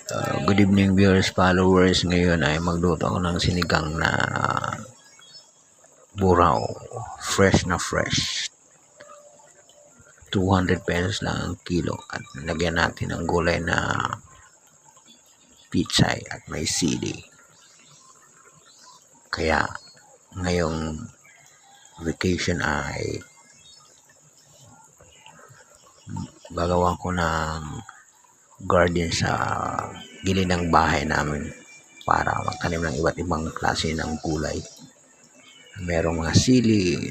Good evening viewers, followers. Ngayon ay magluto ako ng sinigang na buraw. Fresh na fresh. 200 pesos lang ang kilo. At lagyan natin ng gulay na pichay at may sili. Kaya ngayong vacation ay gagawa ko ng garden sa gilid ng bahay namin para magtanim ng iba't ibang klase ng gulay. Merong mga sili,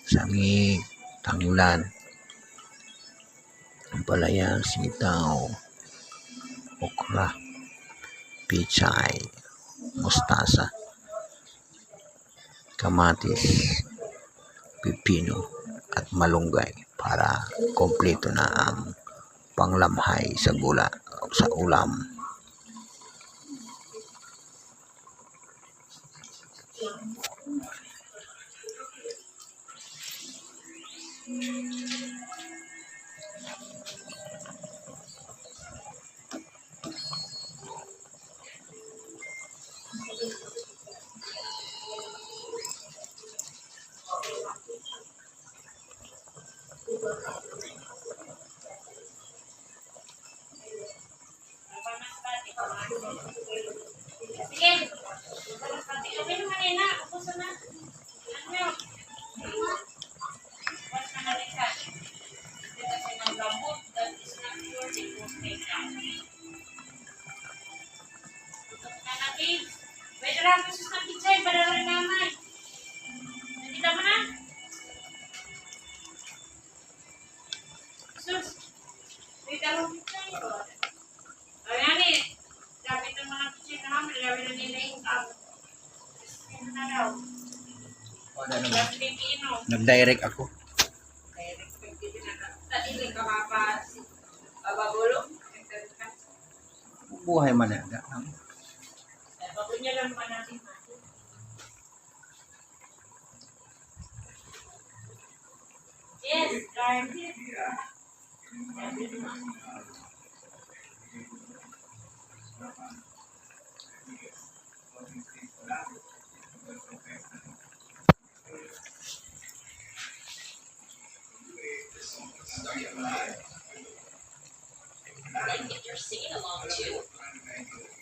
sangig, tanglad, ampalaya, sitaw, okra, pichay, mustasa, kamatis, pipino at malunggay para kompleto na ang panglamhay sa gula o sa ulam. Nag-direct ako. Buhay man na. Yes, Then get your singing along too.